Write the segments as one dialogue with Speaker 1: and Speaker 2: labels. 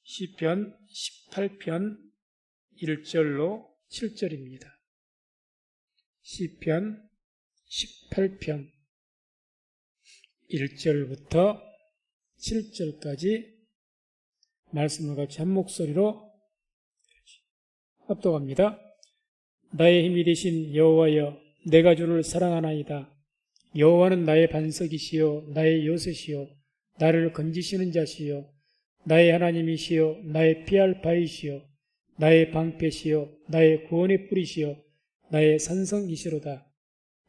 Speaker 1: 시편 18편 1절로 7절입니다. 시편 18편 1절부터 7절까지 말씀을 같이 한 목소리로 합독합니다. 나의 힘이 되신 여호와여, 내가 주를 사랑하나이다. 여호와는 나의 반석이시요 나의 요새시요 나를 건지시는 자시요 나의 하나님이시요 나의 피할 바위시요 나의 방패시요 나의 구원의 뿌리시요 나의 산성이시로다.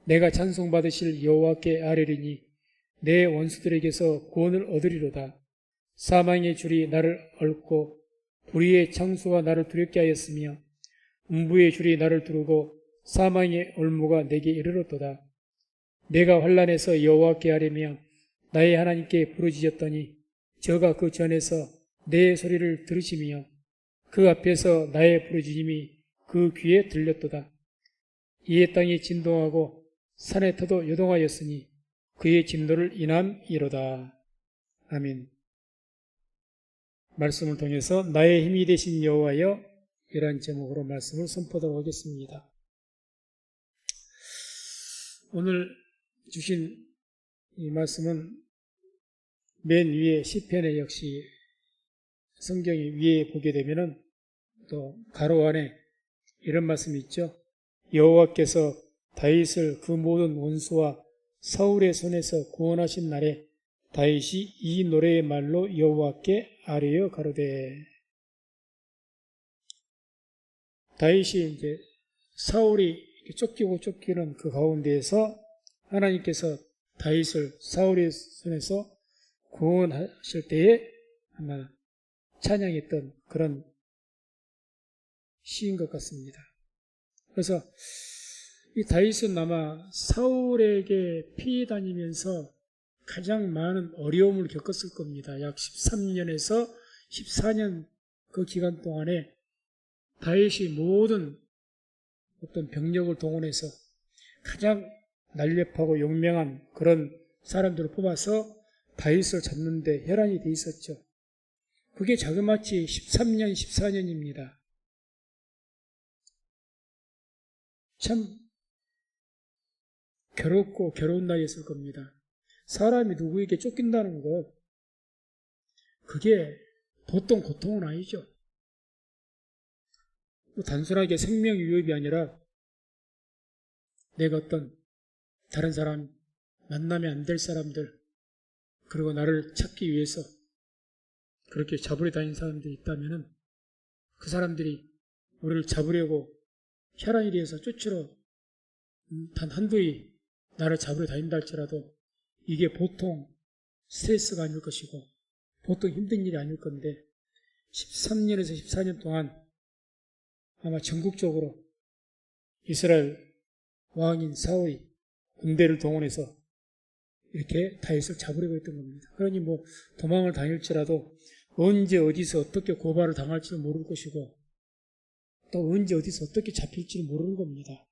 Speaker 1: 내가 찬송받으실 여호와께 아뢰리니 내 원수들에게서 구원을 얻으리로다. 사망의 줄이 나를 얽고 불의의 창수가 나를 두렵게 하였으며 음부의 줄이 나를 두르고 사망의 올무가 내게 이르렀도다. 내가 환난에서 여호와께 아뢰며 나의 하나님께 부르짖었더니 저가 그 전에서 내 소리를 들으시며 그 앞에서 나의 부르짖음이 그 귀에 들렸도다. 이에 땅이 진동하고 산의 터도 요동하였으니 그의 진노를 인함이로다. 아멘. 말씀을 통해서 나의 힘이 되신 여호와여, 이러한 제목으로 말씀을 선포하도록 하겠습니다. 오늘 주신 이 말씀은 맨 위에 시편에 역시 성경이 위에 보게 되면은 또 가로 안에 이런 말씀이 있죠. 여호와께서 다윗을 그 모든 원수와 사울의 손에서 구원하신 날에 다윗이 이 노래의 말로 여호와께 아뢰어 가로되. 다윗이 이제 사울이 쫓기고 쫓기는 그 가운데에서 하나님께서 다윗을 사울의 손에서 구원하실 때에 아마 찬양했던 그런 시인 것 같습니다. 그래서 이 다윗은 아마 사울에게 피해 다니면서 가장 많은 어려움을 겪었을 겁니다. 약 13년에서 14년 그 기간 동안에 다윗이 모든 어떤 병력을 동원해서 가장 날렵하고 용맹한 그런 사람들을 뽑아서 다윗을 잡는데 혈안이 돼 있었죠. 그게 자그마치 13년, 14년입니다. 참 괴롭고 괴로운 나이였을 겁니다. 사람이 누구에게 쫓긴다는 것, 그게 보통 고통은 아니죠. 단순하게 생명 위협이 아니라 내가 어떤 다른 사람, 만나면 안 될 사람들, 그리고 나를 찾기 위해서 그렇게 잡으러 다니는 사람들이 있다면 그 사람들이 우리를 잡으려고 혈안이 되어서 쫓으러 단 한두이 나를 잡으러 다닌다 할지라도 이게 보통 스트레스가 아닐 것이고 보통 힘든 일이 아닐 건데 13년에서 14년 동안 아마 전국적으로 이스라엘 왕인 사울이 군대를 동원해서 이렇게 다윗을 잡으려고 했던 겁니다. 그러니 뭐 도망을 다닐지라도 언제 어디서 어떻게 고발을 당할지 모를 것이고 또 언제 어디서 어떻게 잡힐지 모르는 겁니다.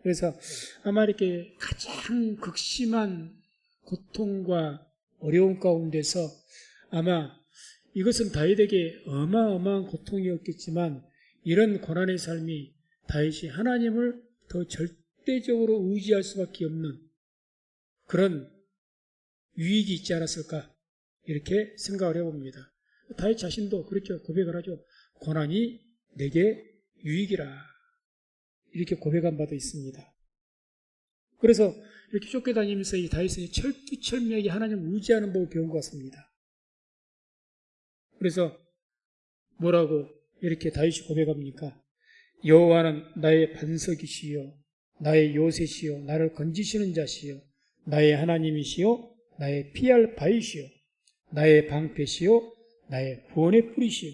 Speaker 1: 그래서 아마 이렇게 가장 극심한 고통과 어려움 가운데서 아마 이것은 다윗에게 어마어마한 고통이었겠지만 이런 고난의 삶이 다윗이 하나님을 더 절대적으로 의지할 수밖에 없는 그런 유익이 있지 않았을까 이렇게 생각을 해봅니다. 다윗 자신도 그렇게 고백을 하죠. 고난이 내게 유익이라 이렇게 고백한 바도 있습니다. 그래서 이렇게 쫓겨다니면서 이 다윗은 철두철미하게 하나님을 의지하는 법을 배운 것 같습니다. 그래서 뭐라고 이렇게 다윗이 고백합니까? 여호와는 나의 반석이시요 나의 요새시요 나를 건지시는 자시요 나의 하나님이시요 나의 피할 바위시요 나의 방패시요 나의 구원의 뿌리시요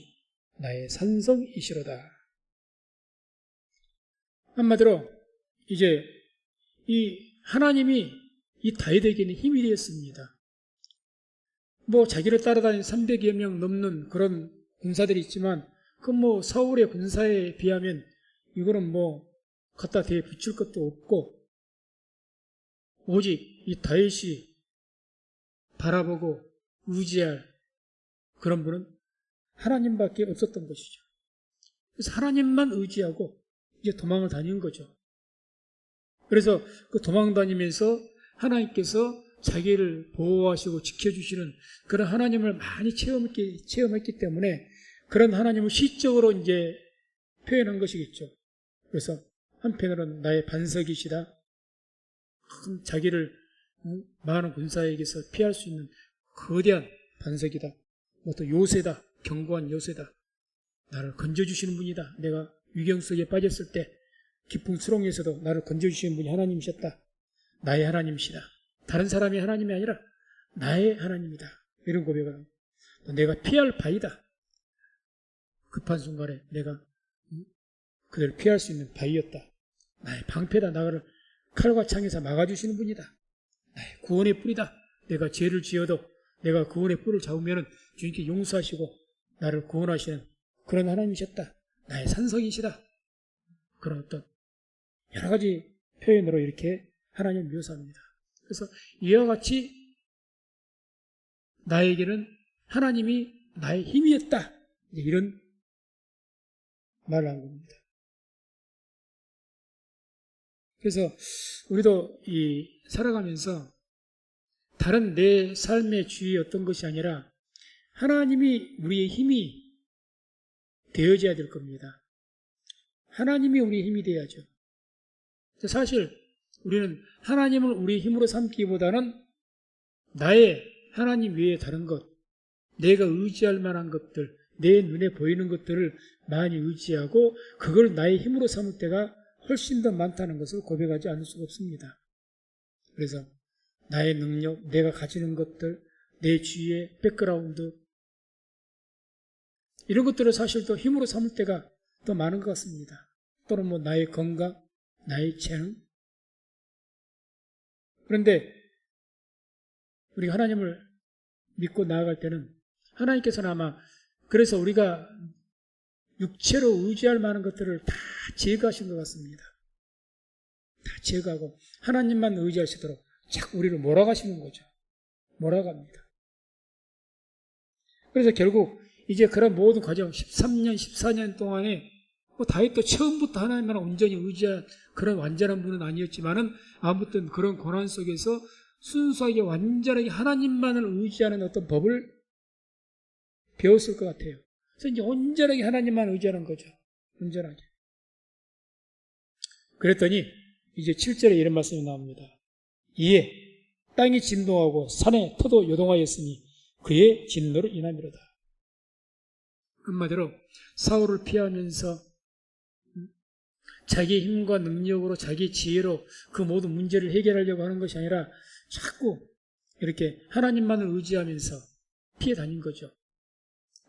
Speaker 1: 나의 산성이시로다. 한마디로 이제 이 하나님이 이 다윗에게는 힘이 되었습니다. 뭐 자기를 따라다니는 300여 명 넘는 그런 군사들이 있지만 그 뭐 사울의 군사에 비하면 이거는 뭐 갖다 대에 붙일 것도 없고 오직 이 다윗이 바라보고 의지할 그런 분은 하나님밖에 없었던 것이죠. 그래서 하나님만 의지하고 이제 도망을 다닌 거죠. 그래서 그 도망 다니면서 하나님께서 자기를 보호하시고 지켜주시는 그런 하나님을 많이 체험했기 때문에 그런 하나님을 시적으로 이제 표현한 것이겠죠. 그래서 한편으로는 나의 반석이시다. 자기를 많은 군사에게서 피할 수 있는 거대한 반석이다. 뭐 또 요새다. 견고한 요새다. 나를 건져주시는 분이다. 내가 위경 속에 빠졌을 때 깊은 수렁에서도 나를 건져주시는 분이 하나님이셨다. 나의 하나님이시다. 다른 사람의 하나님이 아니라 나의 하나님이다. 이런 고백을 합니다. 내가 피할 바위다. 급한 순간에 내가 그들을 피할 수 있는 바위였다. 나의 방패다. 나를 칼과 창에서 막아주시는 분이다. 나의 구원의 뿔이다. 내가 죄를 지어도 내가 구원의 뿔을 잡으면 주님께 용서하시고 나를 구원하시는 그런 하나님이셨다. 나의 산성이시다. 그런 어떤 여러 가지 표현으로 이렇게 하나님을 묘사합니다. 그래서 이와 같이 나에게는 하나님이 나의 힘이었다. 이런 말을 한 겁니다. 그래서 우리도 살아가면서 다른 내 삶의 주의 어떤 것이 아니라 하나님이 우리의 힘이 되어져야 될 겁니다. 하나님이 우리의 힘이 되어야죠. 사실 우리는 하나님을 우리의 힘으로 삼기보다는 나의 하나님 외에 다른 것, 내가 의지할 만한 것들, 내 눈에 보이는 것들을 많이 의지하고 그걸 나의 힘으로 삼을 때가 훨씬 더 많다는 것을 고백하지 않을 수가 없습니다. 그래서 나의 능력, 내가 가지는 것들, 내 주위의 백그라운드 이런 것들을 사실 더 힘으로 삼을 때가 더 많은 것 같습니다. 또는 뭐 나의 건강, 나의 재능. 그런데 우리가 하나님을 믿고 나아갈 때는 하나님께서는 아마 그래서 우리가 육체로 의지할 만한 것들을 다 제거하신 것 같습니다. 다 제거하고 하나님만 의지하시도록 자꾸 우리를 몰아가시는 거죠. 몰아갑니다. 그래서 결국 이제 그런 모든 과정 13년, 14년 동안에 뭐 다윗도 처음부터 하나님만 온전히 의지한 그런 완전한 분은 아니었지만은 아무튼 그런 고난 속에서 순수하게 완전하게 하나님만을 의지하는 어떤 법을 배웠을 것 같아요. 그래서 이제 온전하게 하나님만 의지하는 거죠. 온전하게. 그랬더니 이제 7절에 이런 말씀이 나옵니다. 이에 땅이 진동하고 산의 터도 요동하였으니 그의 진노로 인함이로다. 한마디로 사울을 피하면서 자기 힘과 능력으로 자기 지혜로 그 모든 문제를 해결하려고 하는 것이 아니라 자꾸 이렇게 하나님만을 의지하면서 피해 다닌 거죠.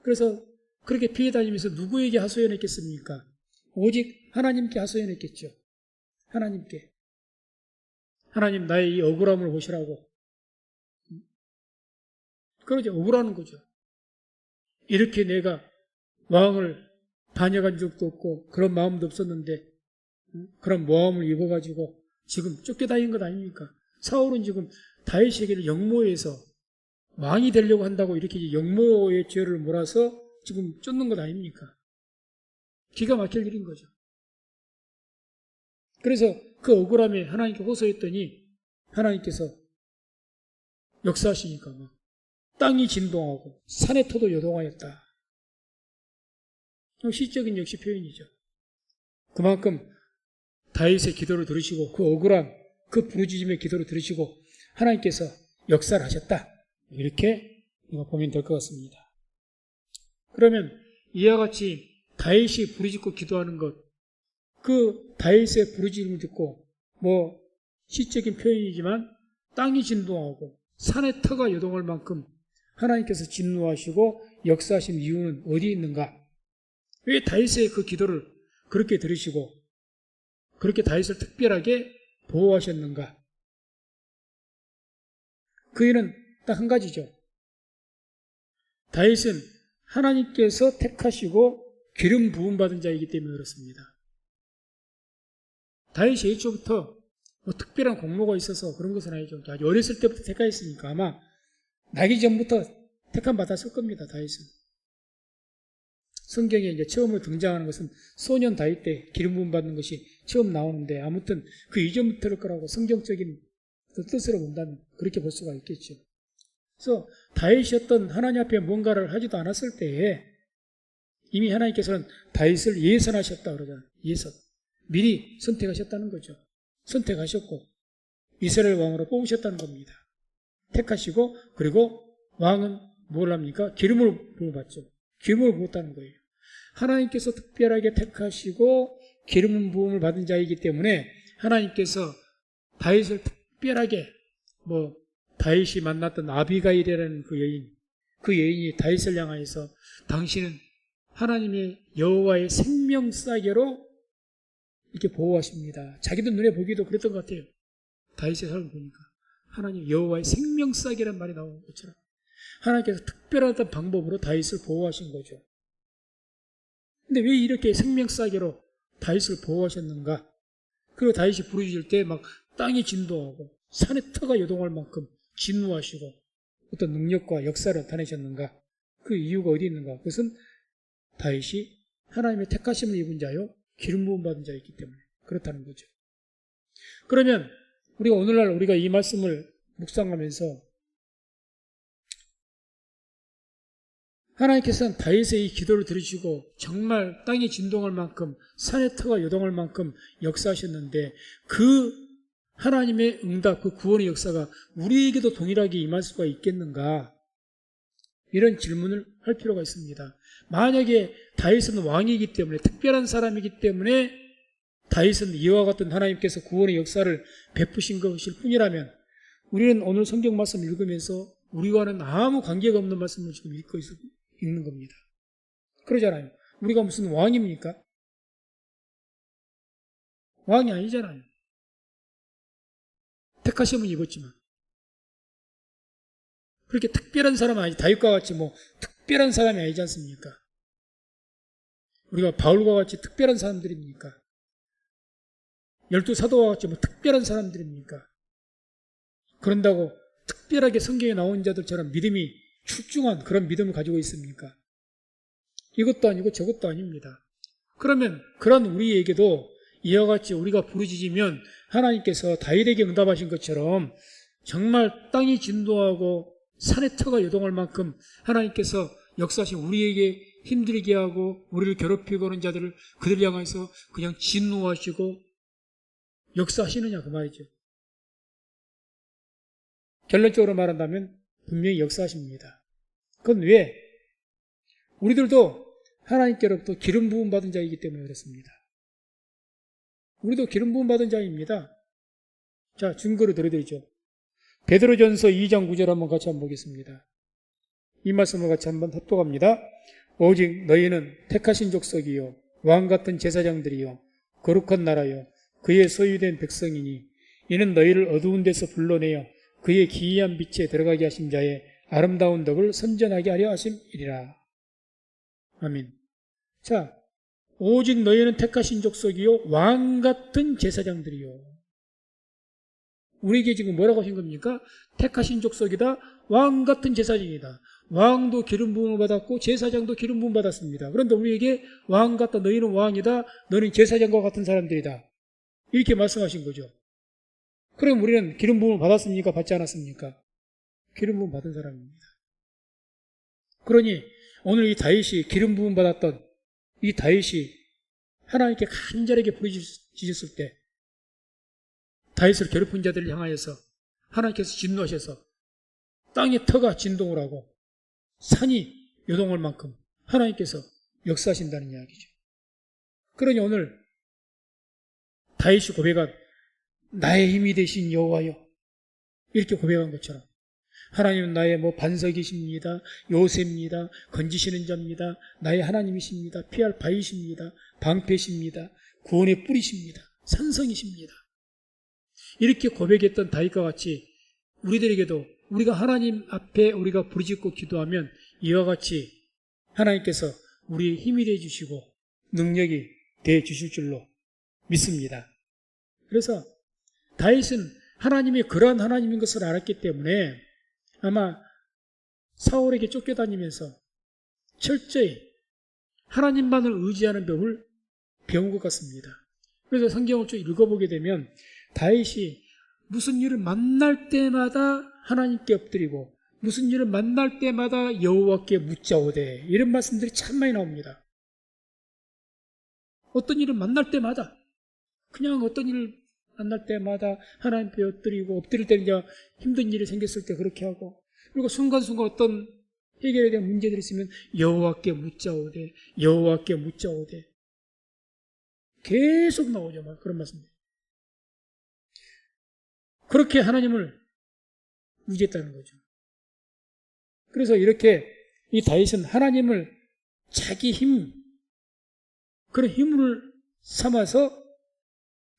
Speaker 1: 그래서 그렇게 피해 다니면서 누구에게 하소연했겠습니까? 오직 하나님께 하소연했겠죠. 하나님께. 하나님 나의 이 억울함을 보시라고. 그러죠. 억울하는 거죠. 이렇게 내가 왕을 반역한 적도 없고 그런 마음도 없었는데 그런 모함을 입어가지고 지금 쫓겨다닌 것 아닙니까? 사울은 지금 다윗에게를 역모해서 왕이 되려고 한다고 이렇게 역모의 죄를 몰아서 지금 쫓는 것 아닙니까? 기가 막힐 일인 거죠. 그래서 그 억울함에 하나님께 호소했더니 하나님께서 역사하시니까 막 땅이 진동하고 산의 터도 요동하였다. 시적인 역시 표현이죠. 그만큼 다윗의 기도를 들으시고 그 억울함, 그 부르짖음의 기도를 들으시고 하나님께서 역사를 하셨다. 이렇게 보면 될 것 같습니다. 그러면 이와 같이 다윗이 부르짖고 기도하는 것, 그 다윗의 부르짖음을 듣고 뭐 시적인 표현이지만 땅이 진동하고 산의 터가 요동할 만큼 하나님께서 진노하시고 역사하신 이유는 어디에 있는가? 왜 다윗의 그 기도를 그렇게 들으시고 그렇게 다윗을 특별하게 보호하셨는가? 그 이유는 딱 한 가지죠. 다윗은 하나님께서 택하시고 기름 부음 받은 자이기 때문에 그렇습니다. 다윗이 애초부터 뭐 특별한 공로가 있어서 그런 것은 아니죠. 아주 어렸을 때부터 택하였으니까 아마 나기 전부터 택함 받았을 겁니다. 다윗은. 성경에 이제 처음으로 등장하는 것은 소년 다윗 때 기름 부음 받는 것이 처음 나오는데 아무튼 그 이전부터일 거라고 성경적인 뜻으로 본다면 그렇게 볼 수가 있겠죠. 그래서 다윗이 어떤 하나님 앞에 뭔가를 하지도 않았을 때에 이미 하나님께서는 다윗을 예선하셨다 그러잖아요. 예선. 미리 선택하셨다는 거죠. 선택하셨고 이스라엘 왕으로 뽑으셨다는 겁니다. 택하시고 그리고 왕은 뭘 합니까? 기름을 부어받죠. 기름을 부었다는 거예요. 하나님께서 특별하게 택하시고 기름 부음을 받은 자이기 때문에 하나님께서 다윗을 특별하게 다윗이 만났던 아비가일이라는 그 여인이 다윗을 향하여서 당신은 하나님의 여호와의 생명싸개로 이렇게 보호하십니다. 자기도 눈에 보기도 그랬던 것 같아요. 다윗의 삶을 보니까 하나님 여호와의 생명싸개라는 말이 나오는 것처럼 하나님께서 특별한 어떤 방법으로 다윗을 보호하신 거죠. 근데 왜 이렇게 생명싸개로 다윗을 보호하셨는가? 그리고 다윗이 부르짖을 때 막 땅이 진동하고 산의 터가 요동할 만큼 진노하시고 어떤 능력과 역사를 나타내셨는가? 그 이유가 어디 있는가? 그것은 다윗이 하나님의 택하심을 입은 자요 기름 부음 받은 자였기 때문에 그렇다는 거죠. 그러면 우리가 오늘날 우리가 이 말씀을 묵상하면서 하나님께서는 다윗의 이 기도를 들으시고 정말 땅이 진동할 만큼 산의 터가 요동할 만큼 역사하셨는데 그 하나님의 응답, 그 구원의 역사가 우리에게도 동일하게 임할 수가 있겠는가? 이런 질문을 할 필요가 있습니다. 만약에 다윗은 왕이기 때문에 특별한 사람이기 때문에 다윗은 이와 같은 하나님께서 구원의 역사를 베푸신 것일 뿐이라면 우리는 오늘 성경 말씀 읽으면서 우리와는 아무 관계가 없는 말씀을 지금 읽는 겁니다. 그러잖아요. 우리가 무슨 왕입니까? 왕이 아니잖아요. 택하심은 입었지만 그렇게 특별한 사람은 아니지. 다윗과 같이 특별한 사람이 아니지 않습니까? 우리가 바울과 같이 특별한 사람들입니까? 12사도와 같이 특별한 사람들입니까? 그런다고 특별하게 성경에 나온 자들처럼 믿음이 출중한 그런 믿음을 가지고 있습니까? 이것도 아니고 저것도 아닙니다. 그러면 그런 우리에게도 이와 같이 우리가 부르짖으면 하나님께서 다윗에게 응답하신 것처럼 정말 땅이 진동하고 산의 터가 요동할 만큼 하나님께서 역사하신 우리에게 힘들게 하고 우리를 괴롭히고 하는 자들을 그들 향해서 그냥 진노하시고 역사하시느냐 그 말이죠. 결론적으로 말한다면 분명히 역사하십니다. 그건 왜? 우리들도 하나님께로부터 기름 부음 받은 자이기 때문에 그렇습니다. 우리도 기름 부음 받은 자입니다. 자, 증거를 들어드리죠. 베드로전서 2장 9절 한번 같이 한번 보겠습니다. 이 말씀을 같이 한번 합독합니다. 오직 너희는 택하신 족속이요 왕같은 제사장들이요 거룩한 나라요 그의 소유된 백성이니 이는 너희를 어두운 데서 불러내어 그의 기이한 빛에 들어가게 하신 자의 아름다운 덕을 선전하게 하려 하심이리라. 아멘. 자, 오직 너희는 택하신 족속이요 왕같은 제사장들이요. 우리에게 지금 뭐라고 하신 겁니까? 택하신 족속이다. 왕같은 제사장이다. 왕도 기름 부음을 받았고 제사장도 기름 부음 받았습니다. 그런데 우리에게 왕같다. 너희는 왕이다. 너희는 제사장과 같은 사람들이다. 이렇게 말씀하신 거죠. 그럼 우리는 기름 부음을 받았습니까? 받지 않았습니까? 기름 부음 받은 사람입니다. 그러니 오늘 이 다윗이 기름 부음 받았던 이 다윗이 하나님께 간절하게 부르짖었을 때 다윗을 괴롭힌 자들을 향하여서 하나님께서 진노하셔서 땅의 터가 진동을 하고 산이 요동할 만큼 하나님께서 역사하신다는 이야기죠. 그러니 오늘 다윗이 고백한 나의 힘이 되신 여호와여 이렇게 고백한 것처럼 하나님은 나의 반석이십니다. 요새입니다. 건지시는 자입니다. 나의 하나님이십니다. 피할 바위십니다. 방패십니다. 구원의 뿌리십니다. 산성이십니다. 이렇게 고백했던 다윗과 같이 우리들에게도 우리가 하나님 앞에 우리가 부르짖고 기도하면 이와 같이 하나님께서 우리의 힘이 되어 주시고 능력이 되어 주실 줄로 믿습니다. 그래서 다윗은 하나님이 그러한 하나님인 것을 알았기 때문에 아마 사울에게 쫓겨다니면서 철저히 하나님만을 의지하는 법을 배운 것 같습니다. 그래서 성경을 쭉 읽어보게 되면 다윗이 무슨 일을 만날 때마다 하나님께 엎드리고 무슨 일을 만날 때마다 여호와께 묻자오되 이런 말씀들이 참 많이 나옵니다. 어떤 일을 만날 때마다 그냥 어떤 일을 만날 때마다 하나님께 엎드릴 때는 이제 힘든 일이 생겼을 때 그렇게 하고 그리고 순간순간 어떤 해결에 대한 문제들이 있으면 여호와께 묻자오되 여호와께 묻자오되 계속 나오죠. 막 그런 말씀들. 그렇게 하나님을 의지했다는 거죠. 그래서 이렇게 이 다윗은 하나님을 자기 힘, 그런 힘을 삼아서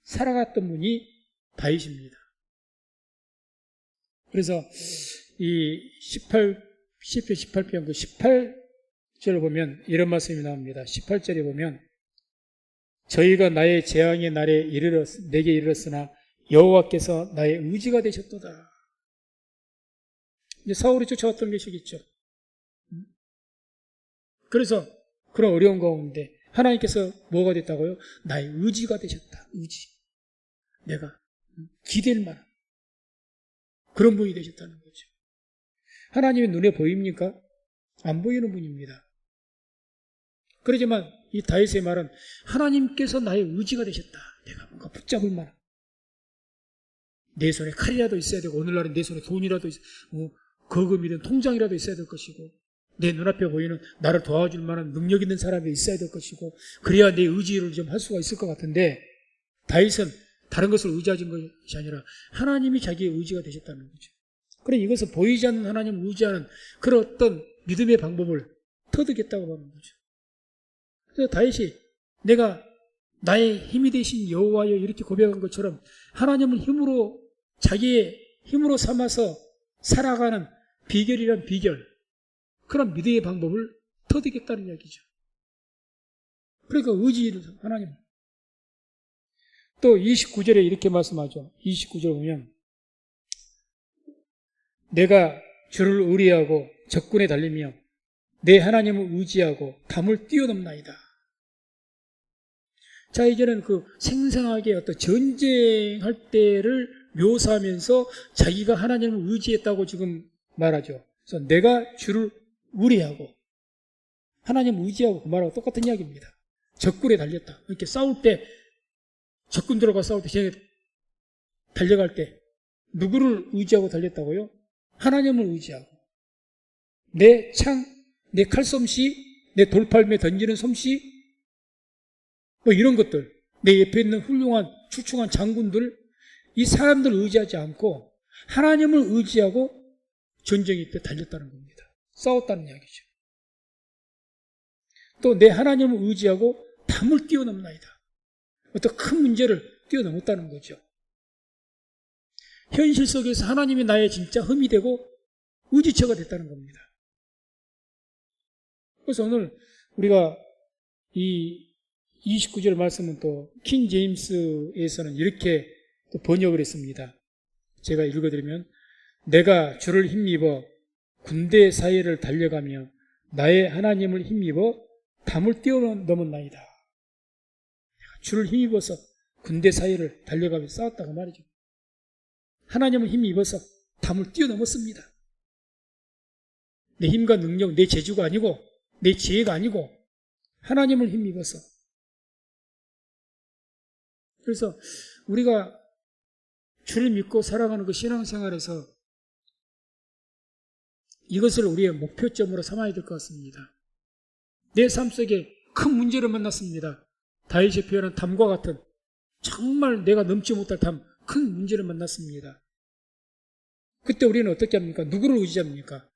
Speaker 1: 살아갔던 분이 다윗입니다. 그래서 이 18편 18편 그 18절을 보면 이런 말씀이 나옵니다. 18절에 보면 저희가 나의 재앙의 날에 내게 이르렀으나 여호와께서 나의 의지가 되셨도다. 이제 사울이 쫓아왔던 것이겠죠. 그래서 그런 어려운 가운데 하나님께서 뭐가 됐다고요? 나의 의지가 되셨다. 의지. 내가 기댈 만한 그런 분이 되셨다는 거죠. 하나님의 눈에 보입니까? 안 보이는 분입니다. 그러지만 이 다윗의 말은 하나님께서 나의 의지가 되셨다. 내가 뭔가 붙잡을 만한 내 손에 칼이라도 있어야 되고 오늘날은 내 손에 돈이라도 거금이든 통장이라도 있어야 될 것이고 내 눈앞에 보이는 나를 도와줄 만한 능력 있는 사람이 있어야 될 것이고 그래야 내 의지를 좀 할 수가 있을 것 같은데 다윗은 다른 것을 의지하는 것이 아니라 하나님이 자기의 의지가 되셨다는 거죠. 그래 이것은 보이지 않는 하나님을 의지하는 그런 어떤 믿음의 방법을 터득했다고 하는 거죠. 그래서 다윗이 내가 나의 힘이 되신 여호와여 이렇게 고백한 것처럼 하나님을 자기의 힘으로 삼아서 살아가는 비결이란 비결 그런 믿음의 방법을 터득했다는 이야기죠. 그러니까 의지를 하나님. 또 29절에 이렇게 말씀하죠. 29절 보면 내가 주를 의뢰하고 적군에 달리며 내 하나님을 의지하고 담을 뛰어넘나이다. 자, 이제는 그 생생하게 어떤 전쟁할 때를 묘사하면서 자기가 하나님을 의지했다고 지금 말하죠. 그래서 내가 주를 의뢰하고 하나님을 의지하고 그 말하고 똑같은 이야기입니다. 적군에 달렸다. 이렇게 싸울 때 적군들과 싸울 때 쟤네 달려갈 때 누구를 의지하고 달렸다고요? 하나님을 의지하고 내 창, 내 칼솜씨, 내 돌팔매 던지는 솜씨 뭐 이런 것들 내 옆에 있는 훌륭한 출중한 장군들 이 사람들을 의지하지 않고 하나님을 의지하고 전쟁일 때 달렸다는 겁니다. 싸웠다는 이야기죠. 또 내 하나님을 의지하고 담을 뛰어넘나이다. 어떤 큰 문제를 뛰어넘었다는 거죠. 현실 속에서 하나님이 나의 진짜 흠이 되고 의지처가 됐다는 겁니다. 그래서 오늘 우리가 이 29절 말씀은 또 킹 제임스에서는 이렇게 또 번역을 했습니다. 제가 읽어드리면 내가 주를 힘입어 군대 사이를 달려가며 나의 하나님을 힘입어 담을 뛰어넘었나이다. 내가 주를 힘입어서 군대 사이를 달려가며 싸웠다고 말이죠. 하나님을 힘입어서 담을 뛰어넘었습니다. 내 힘과 능력, 내 재주가 아니고 내 지혜가 아니고 하나님을 힘입어서. 그래서 우리가 주를 믿고 살아가는 그 신앙생활에서 이것을 우리의 목표점으로 삼아야 될 것 같습니다. 내 삶 속에 큰 문제를 만났습니다. 다윗이 표현한 담과 같은 정말 내가 넘지 못할 담, 큰 문제를 만났습니다. 그때 우리는 어떻게 합니까? 누구를 의지합니까?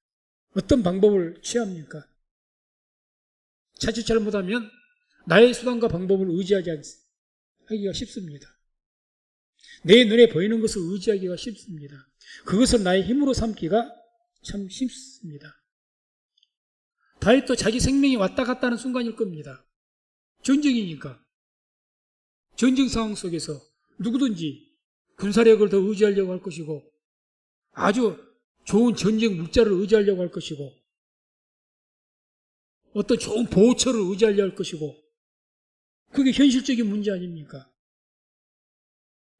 Speaker 1: 어떤 방법을 취합니까? 자칫 잘못하면 나의 수단과 방법을 하기가 쉽습니다. 내 눈에 보이는 것을 의지하기가 쉽습니다. 그것을 나의 힘으로 삼기가 참 쉽습니다. 다윗도 자기 생명이 왔다 갔다 하는 순간일 겁니다. 전쟁이니까. 전쟁 상황 속에서 누구든지 군사력을 더 의지하려고 할 것이고 아주 좋은 전쟁 물자를 의지하려고 할 것이고 어떤 좋은 보호처를 의지하려 할 것이고 그게 현실적인 문제 아닙니까?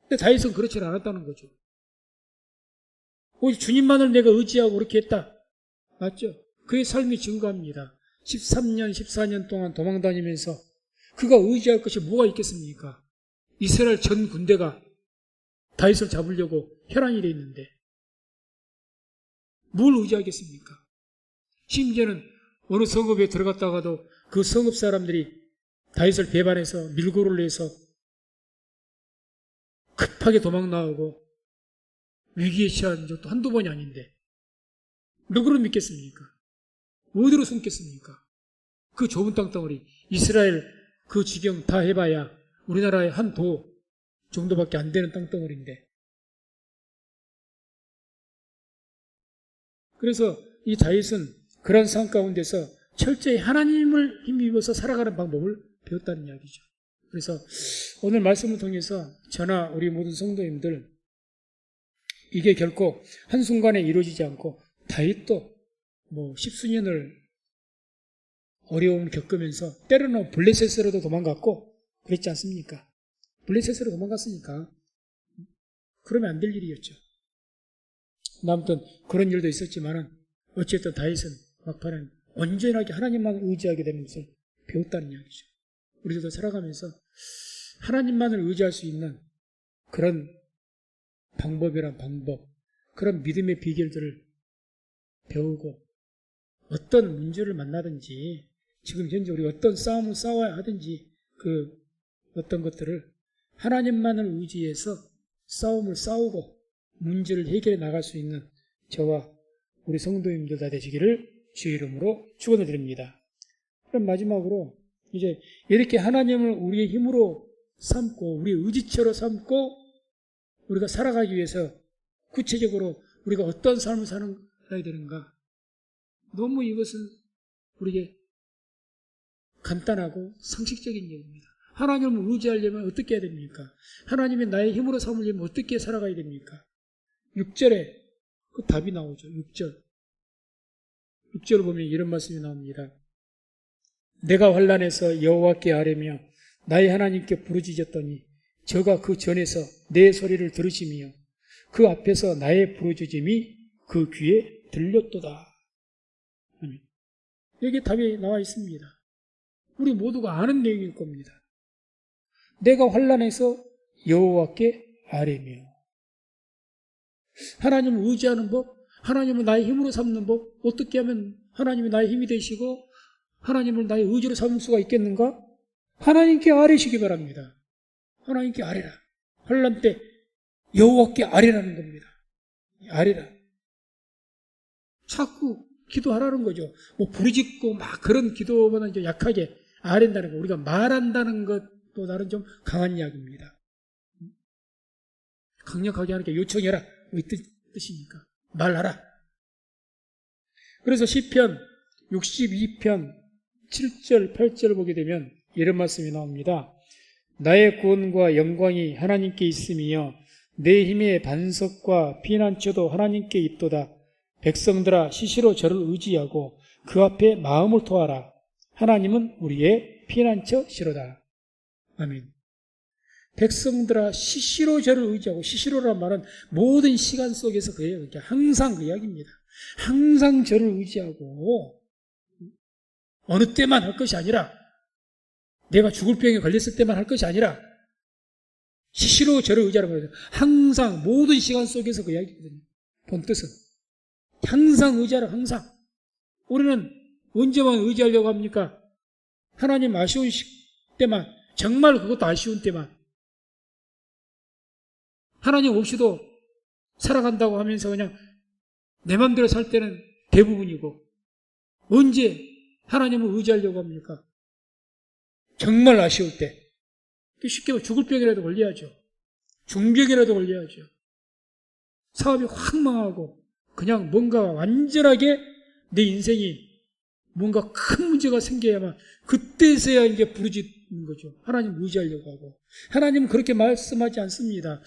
Speaker 1: 근데 다윗은 그렇지 않았다는 거죠. 오직 주님만을 내가 의지하고 그렇게 했다. 맞죠? 그의 삶이 증거합니다. 13년, 14년 동안 도망다니면서 그가 의지할 것이 뭐가 있겠습니까? 이스라엘 전 군대가 다윗을 잡으려고 혈안이 돼 있는데 뭘 의지하겠습니까? 심지어는 어느 성읍에 들어갔다가도 그 성읍 사람들이 다윗을 배반해서 밀고를 내서 급하게 도망 나오고 위기에 처한 적도 한두 번이 아닌데 누구를 믿겠습니까? 어디로 숨겠습니까? 그 좁은 땅덩어리 이스라엘 그 지경 다 해봐야 우리나라의 한 도 정도밖에 안 되는 땅덩어리인데 그래서 이 다윗은 그런 상황 가운데서 철저히 하나님을 힘입어서 살아가는 방법을 배웠다는 이야기죠. 그래서 오늘 말씀을 통해서 저나 우리 모든 성도님들 이게 결코 한순간에 이루어지지 않고 다윗도 뭐 십수년을 어려움을 겪으면서 때로는 블레셋으로도 도망갔고 그랬지 않습니까? 블레셋으로 도망갔으니까 그러면 안 될 일이었죠. 아무튼 그런 일도 있었지만은 어쨌든 다윗은 막판은 온전하게 하나님만을 의지하게 되는 것을 배웠다는 이야기죠. 우리도 살아가면서 하나님만을 의지할 수 있는 그런 방법이란 방법, 그런 믿음의 비결들을 배우고 어떤 문제를 만나든지 지금 현재 우리 어떤 싸움을 싸워야 하든지 그 어떤 것들을 하나님만을 의지해서 싸움을 싸우고 문제를 해결해 나갈 수 있는 저와 우리 성도님들 다 되시기를 주의 이름으로 축원을 드립니다. 그럼 마지막으로 이제 이렇게 하나님을 우리의 힘으로 삼고 우리의 의지처로 삼고 우리가 살아가기 위해서 구체적으로 우리가 어떤 삶을 살아야 되는가? 너무 이것은 우리에게 간단하고 상식적인 얘기입니다. 하나님을 의지하려면 어떻게 해야 됩니까? 하나님이 나의 힘으로 삼으려면 어떻게 살아가야 됩니까? 6절에 그 답이 나오죠. 6절을 보면 이런 말씀이 나옵니다. 내가 환난에서 여호와께 아뢰며 나의 하나님께 부르짖었더니 저가 그 전에서 내 소리를 들으시며 그 앞에서 나의 부르짖음이 그 귀에 들렸도다. 아멘. 여기 답이 나와 있습니다. 우리 모두가 아는 내용일 겁니다. 내가 환난에서 여호와께 아뢰며 하나님을 의지하는 법, 하나님을 나의 힘으로 삼는 법, 어떻게 하면 하나님이 나의 힘이 되시고 하나님을 나의 의지로 삼을 수가 있겠는가? 하나님께 아뢰시기 바랍니다. 하나님께 아뢰라. 환난 때 여호와께 아뢰라는 겁니다. 아뢰라. 자꾸 기도하라는 거죠. 뭐 부르짖고 막 그런 기도보다 좀 약하게 아뢰다는 거. 우리가 말한다는 것보다는 좀 강한 이야기입니다. 강력하게 하는 게 요청해라. 이 뜻이니까. 말하라. 그래서 시편 62편 7절, 8절을 보게 되면 이런 말씀이 나옵니다. 나의 구원과 영광이 하나님께 있으며 내 힘의 반석과 피난처도 하나님께 있도다. 백성들아 시시로 저를 의지하고 그 앞에 마음을 토하라. 하나님은 우리의 피난처시로다. 아멘. 백성들아 시시로 저를 의지하고, 시시로란 말은 모든 시간 속에서 그예요. 항상 그 이야기입니다. 항상 저를 의지하고 어느 때만 할 것이 아니라, 내가 죽을 병에 걸렸을 때만 할 것이 아니라 시시로 저를 의지하라고 해요. 항상 모든 시간 속에서 그 이야기거든요. 본 뜻은 항상 의지하라. 항상. 우리는 언제만 의지하려고 합니까? 하나님 아쉬운 때만, 정말 그것도 아쉬운 때만, 하나님 없이도 살아간다고 하면서 그냥 내 맘대로 살 때는 대부분이고, 언제 하나님을 의지하려고 합니까? 정말 아쉬울 때. 쉽게 말하면 죽을 병이라도 걸려야죠. 중병이라도 걸려야죠. 사업이 확 망하고 그냥 뭔가 완전하게 내 인생이 뭔가 큰 문제가 생겨야만 그때서야 이제 부르짖는 거죠. 하나님 의지하려고 하고. 하나님은 그렇게 말씀하지 않습니다.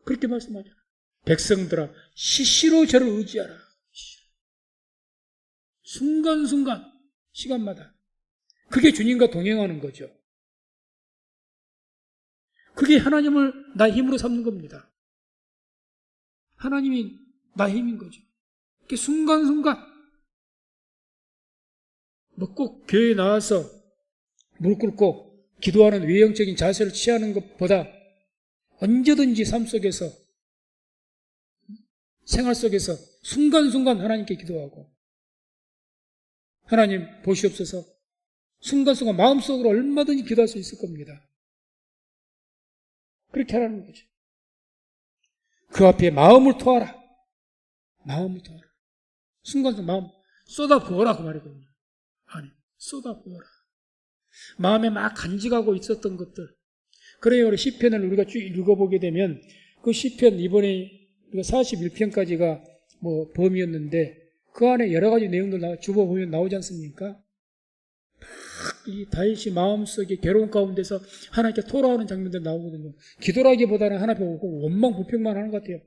Speaker 1: 그렇게 말씀하죠. 백성들아 시시로 저를 의지하라. 순간순간, 시간마다. 그게 주님과 동행하는 거죠. 그게 하나님을 나의 힘으로 삼는 겁니다. 하나님이 나의 힘인 거죠. 그게 순간순간, 뭐 꼭 교회에 나와서 무릎 꿇고 기도하는 외형적인 자세를 취하는 것보다 언제든지 삶 속에서, 생활 속에서 순간순간 하나님께 기도하고, 하나님 보시옵소서, 순간순간 마음속으로 얼마든지 기도할 수 있을 겁니다. 그렇게 하라는 거죠. 그 앞에 마음을 토하라. 마음을 토하라. 순간순간 마음 쏟아부어라 그 말이거든요. 아니, 쏟아부어라. 마음에 막 간직하고 있었던 것들. 그래요. 우리 시편을 우리가 쭉 읽어보게 되면 그 시편 이번에 우리가 41편까지가 뭐 범위였는데 그 안에 여러 가지 내용들 주워보면 나오지 않습니까? 이 다윗이 마음속에 괴로운 가운데서 하나님께 토로하는 장면들 나오거든요. 기도라기보다는 하나님께 오고 원망 불평만 하는 것 같아요.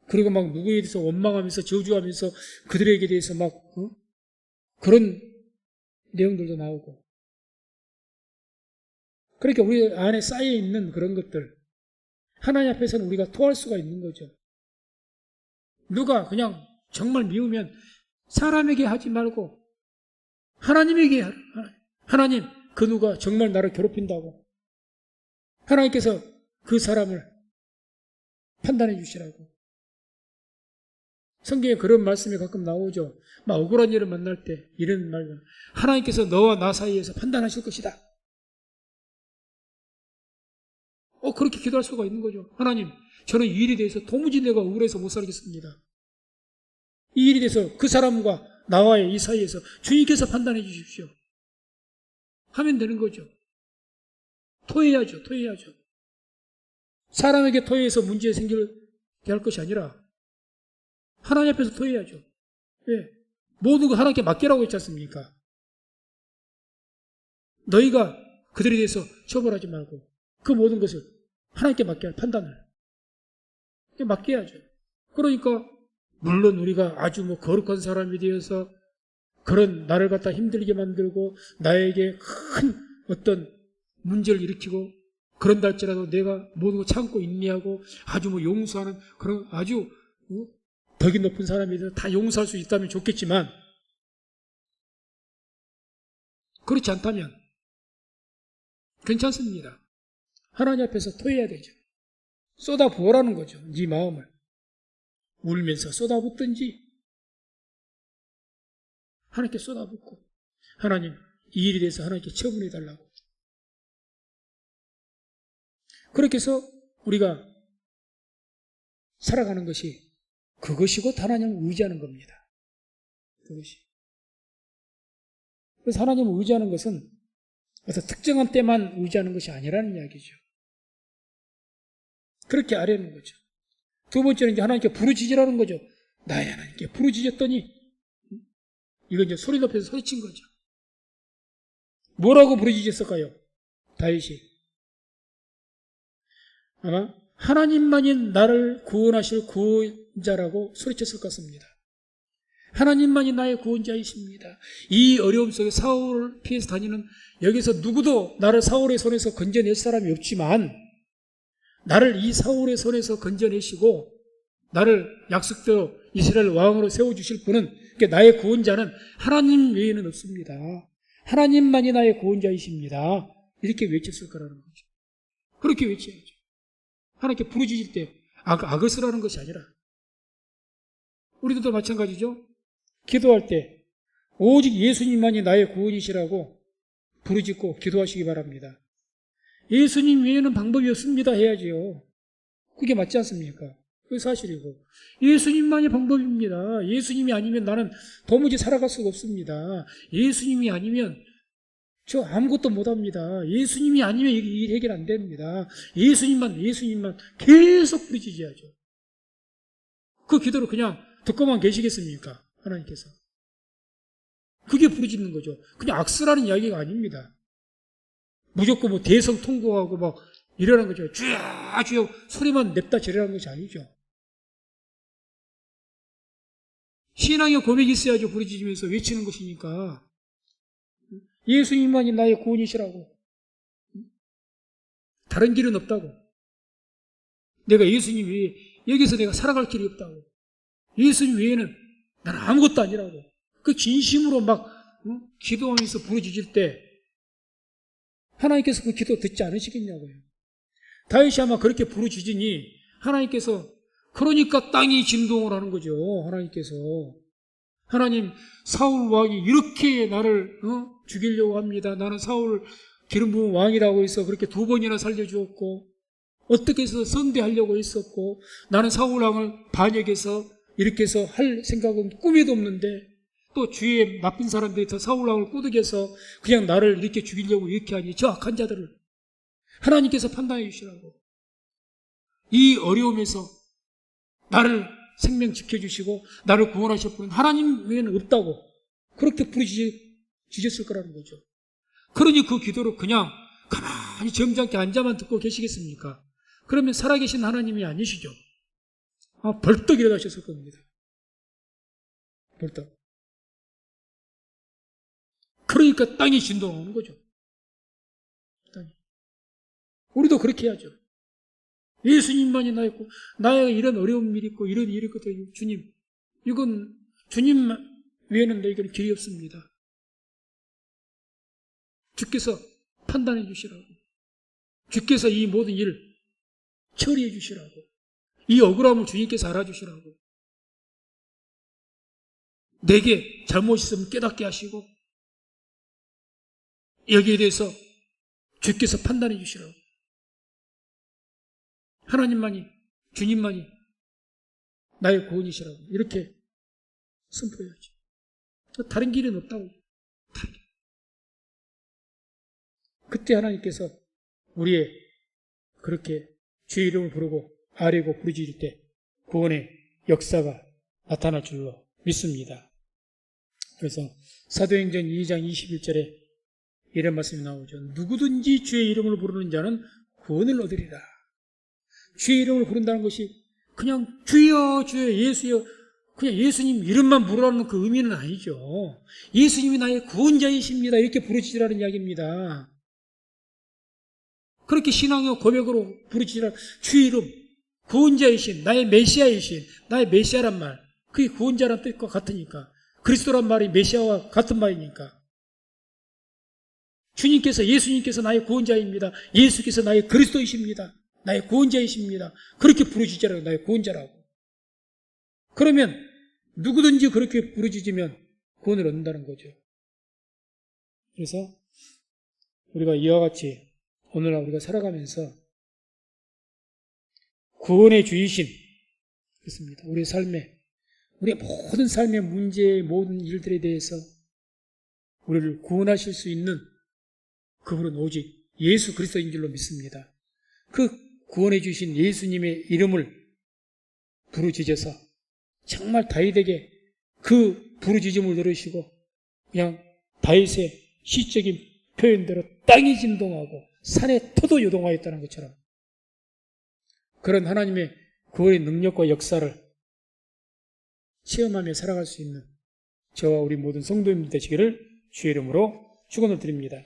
Speaker 1: 그리고 막 누구에 대해서 원망하면서 저주하면서 그들에게 대해서 막 그런 내용들도 나오고. 그러니까 우리 안에 쌓여 있는 그런 것들 하나님 앞에서는 우리가 토할 수가 있는 거죠. 누가 그냥 정말 미우면 사람에게 하지 말고 하나님에게 하라. 하나님, 그 누가 정말 나를 괴롭힌다고 하나님께서 그 사람을 판단해 주시라고. 성경에 그런 말씀이 가끔 나오죠. 막 억울한 일을 만날 때 이런 말을 하나님께서 너와 나 사이에서 판단하실 것이다. 그렇게 기도할 수가 있는 거죠. 하나님, 저는 이 일에 대해서 도무지 내가 억울해서 못 살겠습니다. 이 일에 대해서 그 사람과 나와의 이 사이에서 주님께서 판단해 주십시오. 하면 되는 거죠. 토해야죠. 토해야죠. 사람에게 토해서 문제 생기게 할 것이 아니라 하나님 앞에서 토해야죠. 왜? 모두가 하나님께 맡기라고 했지 않습니까? 너희가 그들에 대해서 처벌하지 말고 그 모든 것을 하나님께 맡겨야 할 판단을 맡겨야죠. 그러니까 물론 우리가 아주 뭐 거룩한 사람이 되어서 그런 나를 갖다 힘들게 만들고 나에게 큰 어떤 문제를 일으키고 그런다 할지라도 내가 모든 걸 참고 인내하고 아주 뭐 용서하는 그런 아주 덕이 높은 사람이 되어서 다 용서할 수 있다면 좋겠지만 그렇지 않다면 괜찮습니다. 하나님 앞에서 토해야 되죠. 쏟아부으라는 거죠. 네 마음을. 울면서 쏟아붓든지 하나님께 쏟아붓고 하나님 이 일에 대해서 하나님께 처분해달라고. 그렇게 해서 우리가 살아가는 것이 그것이 곧 하나님을 의지하는 겁니다. 그것이. 그래서 하나님을 의지하는 것은 어떤 특정한 때만 의지하는 것이 아니라는 이야기죠. 그렇게 아뢰는 거죠. 두 번째는 이제 하나님께 부르짖으라는 거죠. 나의 하나님께 부르짖었더니 이건 이제 소리 높여서 소리친 거죠. 뭐라고 부르짖었을까요? 다윗이 아마 하나님만이 나를 구원하실 구원자라고 소리쳤을 것 같습니다. 하나님만이 나의 구원자이십니다. 이 어려움 속에 사울을 피해서 다니는 여기서 누구도 나를 사울의 손에서 건져낼 사람이 없지만 나를 이 사울의 손에서 건져내시고 나를 약속대로 이스라엘 왕으로 세워주실 분은 그러니까 나의 구원자는 하나님 외에는 없습니다. 하나님만이 나의 구원자이십니다. 이렇게 외쳤을 거라는 거죠. 그렇게 외쳐야죠. 하나님께 부르짖을 때 악을 쓰라는 것이 아니라 우리들도 마찬가지죠. 기도할 때 오직 예수님만이 나의 구원이시라고 부르짖고 기도하시기 바랍니다. 예수님 외에는 방법이 없습니다 해야지요. 그게 맞지 않습니까? 그게 사실이고 예수님만이 방법입니다. 예수님이 아니면 나는 도무지 살아갈 수가 없습니다. 예수님이 아니면 저 아무것도 못합니다. 예수님이 아니면 일 해결 안 됩니다. 예수님만 계속 부르짖어야죠. 그 기도를 그냥 듣고만 계시겠습니까? 하나님께서. 그게 부르짖는 거죠. 그냥 악쓰라는 이야기가 아닙니다. 무조건 뭐 대성 통곡하고 막 이러는 거죠. 주여 소리만 냅다 저러는 것이 아니죠. 신앙의 고백이 있어야죠. 부르짖으면서 외치는 것이니까. 예수님만이 나의 구원이시라고. 다른 길은 없다고. 내가 예수님 외에 여기서 내가 살아갈 길이 없다고. 예수님 외에는 나는 아무것도 아니라고. 그 진심으로 막 기도하면서 부르짖을 때 하나님께서 그 기도 듣지 않으시겠냐고요. 다윗이 아마 그렇게 부르짖으니 하나님께서 그러니까 땅이 진동을 하는 거죠. 하나님께서 하나님 사울 왕이 이렇게 나를 죽이려고 합니다. 나는 사울 기름 부은 왕이라고 해서 그렇게 2번이나 살려주었고 어떻게 해서 선대하려고 했었고 나는 사울 왕을 반역해서 이렇게 해서 할 생각은 꿈에도 없는데 또 주위에 나쁜 사람들이 더 사울 왕을 꾸덕여서 그냥 나를 이렇게 죽이려고 이렇게 하니 저 악한 자들을 하나님께서 판단해 주시라고. 이 어려움에서 나를 생명 지켜주시고 나를 구원하실 분은 하나님 외에는 없다고 그렇게 부르짖었을 거라는 거죠. 그러니 그 기도를 그냥 가만히 점잖게 앉아만 듣고 계시겠습니까? 그러면 살아계신 하나님이 아니시죠. 벌떡 일어나셨을 겁니다. 벌떡. 그러니까 땅이 진동하는 거죠. 땅이. 우리도 그렇게 해야죠. 예수님만이 나의 이런 어려운 일이 있고 이런 일이 있거든요. 주님, 이건 주님 외에는 너에게는 길이 없습니다. 주께서 판단해 주시라고. 주께서 이 모든 일을 처리해 주시라고. 이 억울함을 주님께서 알아주시라고. 내게 잘못 있으면 깨닫게 하시고 여기에 대해서 주께서 판단해 주시라고. 하나님만이, 주님만이 나의 구원이시라고 이렇게 선포해야지. 다른 길은 없다고. 그때 하나님께서 우리의 그렇게 주의 이름을 부르고 아뢰고 부르짖을 때 구원의 역사가 나타날 줄로 믿습니다. 그래서 사도행전 2장 21절에 이런 말씀이 나오죠. 누구든지 주의 이름을 부르는 자는 구원을 얻으리라. 주의 이름을 부른다는 것이 그냥 주여 주여 예수여 그냥 예수님 이름만 부르라는 그 의미는 아니죠. 예수님이 나의 구원자이십니다. 이렇게 부르짖으라는 이야기입니다. 그렇게 신앙의 고백으로 부르짖으라. 주의 이름, 구원자이신 나의 메시아이신 나의 메시아란 말 그게 구원자란 뜻과 같으니까 그리스도란 말이 메시아와 같은 말이니까 주님께서 예수님께서 나의 구원자입니다. 예수께서 나의 그리스도이십니다. 나의 구원자이십니다. 그렇게 부르짖으라고 나의 구원자라고. 그러면 누구든지 그렇게 부르짖으면 구원을 얻는다는 거죠. 그래서 우리가 이와 같이 오늘날 우리가 살아가면서 구원의 주이신 그렇습니다. 우리의 삶에 우리의 모든 삶의 문제 모든 일들에 대해서 우리를 구원하실 수 있는 그분은 오직 예수 그리스도인 줄로 믿습니다. 그 구원해 주신 예수님의 이름을 부르짖어서 정말 다윗에게 그 부르짖음을 들으시고 그냥 다윗의 시적인 표현대로 땅이 진동하고 산의 터도 요동하였다는 것처럼 그런 하나님의 구원의 능력과 역사를 체험하며 살아갈 수 있는 저와 우리 모든 성도님들 되시기를 주의 이름으로 축원을 드립니다.